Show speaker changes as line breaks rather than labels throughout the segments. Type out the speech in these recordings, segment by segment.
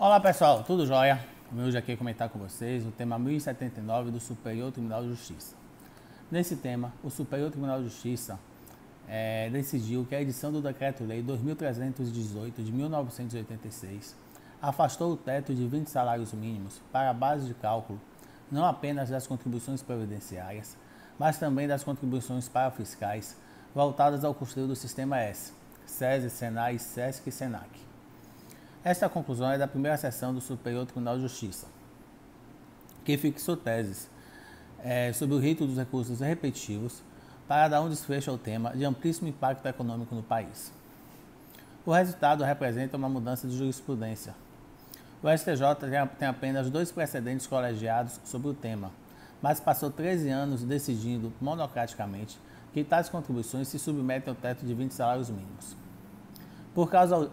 Olá pessoal, tudo jóia? Vim hoje aqui comentar com vocês o tema 1079 do Superior Tribunal de Justiça. Nesse tema, o Superior Tribunal de Justiça decidiu que a edição do Decreto-Lei 2318 de 1986 afastou o teto de 20 salários mínimos para a base de cálculo não apenas das contribuições previdenciárias, mas também das contribuições parafiscais voltadas ao custeio do Sistema S, SESI, SENAI, SESC e SENAC. Esta conclusão é da primeira sessão do Superior Tribunal de Justiça, que fixou teses sobre o rito dos recursos repetitivos para dar um desfecho ao tema de amplíssimo impacto econômico no país. O resultado representa uma mudança de jurisprudência. O STJ tem apenas 2 precedentes colegiados sobre o tema, mas passou 13 anos decidindo monocraticamente que tais contribuições se submetem ao teto de 20 salários mínimos. Por causa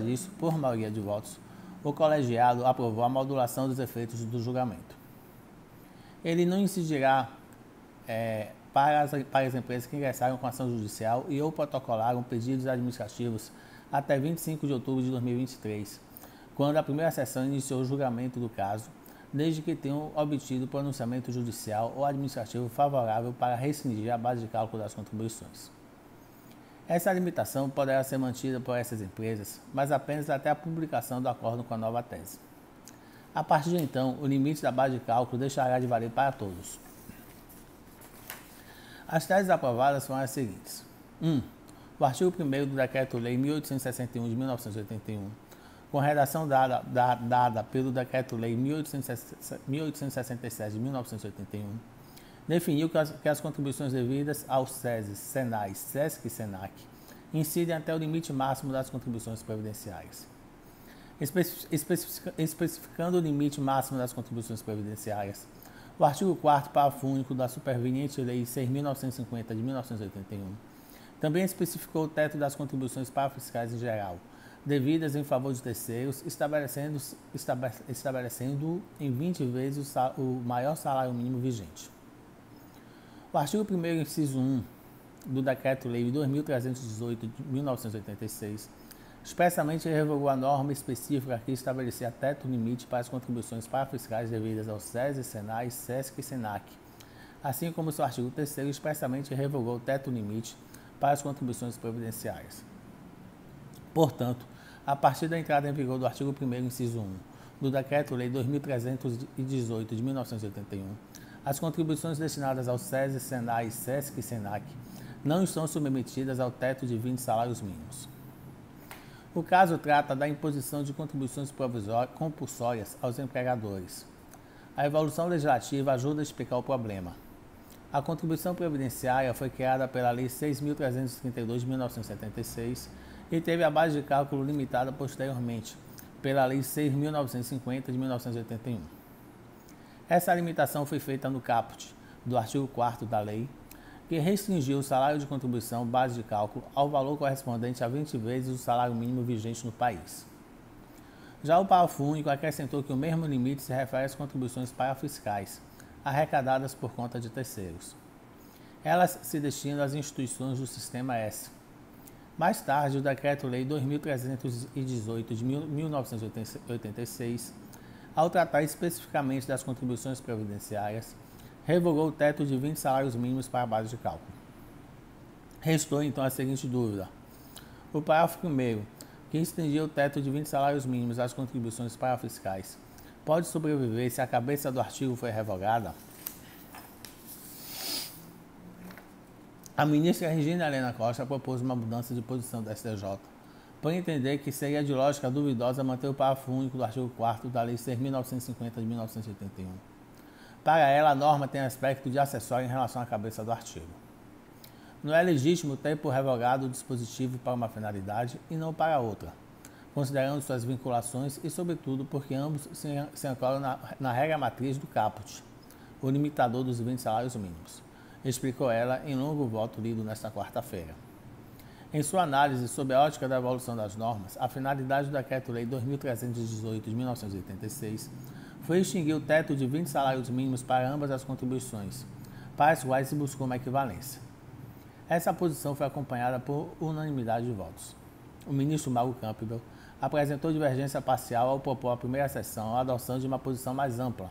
disso, por maioria de votos, o colegiado aprovou a modulação dos efeitos do julgamento. Ele não incidirá para as empresas que ingressaram com ação judicial e ou protocolaram pedidos administrativos até 25 de outubro de 2023, quando a primeira sessão iniciou o julgamento do caso, desde que tenham obtido pronunciamento judicial ou administrativo favorável para restringir a base de cálculo das contribuições. Essa limitação poderá ser mantida por essas empresas, mas apenas até a publicação do acordo com a nova tese. A partir de então, o limite da base de cálculo deixará de valer para todos. As teses aprovadas foram as seguintes. 1. O artigo 1º do Decreto-Lei 1861 de 1981, com redação dada pelo Decreto-Lei 1867 de 1981, definiu que as contribuições devidas aos SESI, SENAI, SESC e SENAC incidem até o limite máximo das contribuições previdenciárias. Especificando o limite máximo das contribuições previdenciárias, o artigo 4º, parágrafo único da superveniente Lei 6.950 de 1981, também especificou o teto das contribuições parafiscais em geral, devidas em favor de terceiros, estabelecendo em 20 vezes o maior salário mínimo vigente. O artigo 1º, inciso 1 do Decreto-Lei 2318 de 1986 expressamente revogou a norma específica que estabelecia teto limite para as contribuições parafiscais devidas ao SESI, SENAI, SESC e SENAC, assim como seu artigo 3º expressamente revogou o teto limite para as contribuições previdenciárias. Portanto, a partir da entrada em vigor do artigo 1º, inciso 1 do Decreto-Lei 2318 de 1981, as contribuições destinadas ao SESI, SENAI, SESC e SENAC não estão submetidas ao teto de 20 salários mínimos. O caso trata da imposição de contribuições compulsórias aos empregadores. A evolução legislativa ajuda a explicar o problema. A contribuição previdenciária foi criada pela Lei 6.332 de 1976 e teve a base de cálculo limitada posteriormente pela Lei 6.950 de 1981. Essa limitação foi feita no caput do artigo 4º da lei, que restringiu o salário de contribuição base de cálculo ao valor correspondente a 20 vezes o salário mínimo vigente no país. Já o parágrafo único acrescentou que o mesmo limite se refere às contribuições parafiscais, arrecadadas por conta de terceiros. Elas se destinam às instituições do Sistema S. Mais tarde, o Decreto-Lei 2318 de 1986, ao tratar especificamente das contribuições previdenciárias, revogou o teto de 20 salários mínimos para a base de cálculo. Restou então a seguinte dúvida. O parágrafo 1º, que estendia o teto de 20 salários mínimos às contribuições parafiscais, pode sobreviver se a cabeça do artigo for revogada? A ministra Regina Helena Costa propôs uma mudança de posição do STJ, por entender que seria de lógica duvidosa manter o parágrafo único do artigo 4º da Lei 6.950 de 1981. Para ela, a norma tem aspecto de acessório em relação à cabeça do artigo. Não é legítimo ter por revogado o dispositivo para uma finalidade e não para outra, considerando suas vinculações e, sobretudo, porque ambos se ancoram na regra matriz do caput, o limitador dos 20 salários mínimos, explicou ela em longo voto lido nesta quarta-feira. Em sua análise sobre a ótica da evolução das normas, a finalidade do Decreto-Lei 2318 de 1986 foi extinguir o teto de 20 salários mínimos para ambas as contribuições, para as quais se buscou uma equivalência. Essa posição foi acompanhada por unanimidade de votos. O ministro Mauro Campbell apresentou divergência parcial ao propor à primeira sessão a adoção de uma posição mais ampla,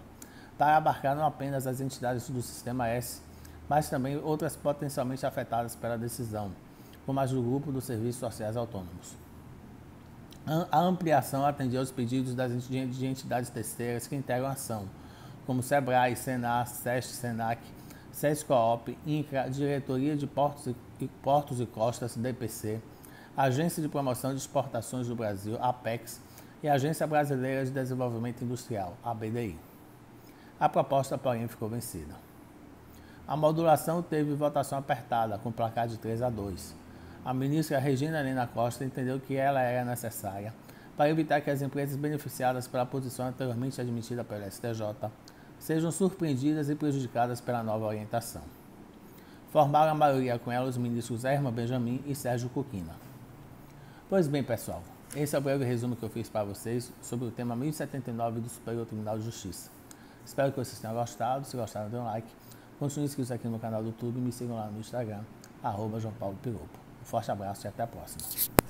para abarcar não apenas as entidades do Sistema S, mas também outras potencialmente afetadas pela decisão, como as do Grupo dos Serviços Sociais Autônomos. A ampliação atendia aos pedidos de entidades terceiras que integram a ação, como SEBRAE, SENAR, SESC, SENAC, SESCOOP, INCRA, Diretoria de Portos e Costas, DPC, Agência de Promoção de Exportações do Brasil, APEX, e Agência Brasileira de Desenvolvimento Industrial, ABDI. A proposta, porém, ficou vencida. A modulação teve votação apertada, com placar de 3-2. A ministra Regina Helena Costa entendeu que ela era necessária para evitar que as empresas beneficiadas pela posição anteriormente admitida pela STJ sejam surpreendidas e prejudicadas pela nova orientação. Formaram a maioria com ela os ministros Herman Benjamin e Sérgio Coquina. Pois bem, pessoal, esse é o breve resumo que eu fiz para vocês sobre o tema 1079 do Superior Tribunal de Justiça. Espero que vocês tenham gostado. Se gostaram, dê um like. Continuem inscritos aqui no canal do YouTube e me sigam lá no Instagram, @João Paulo Piropo. Um forte abraço e até a próxima.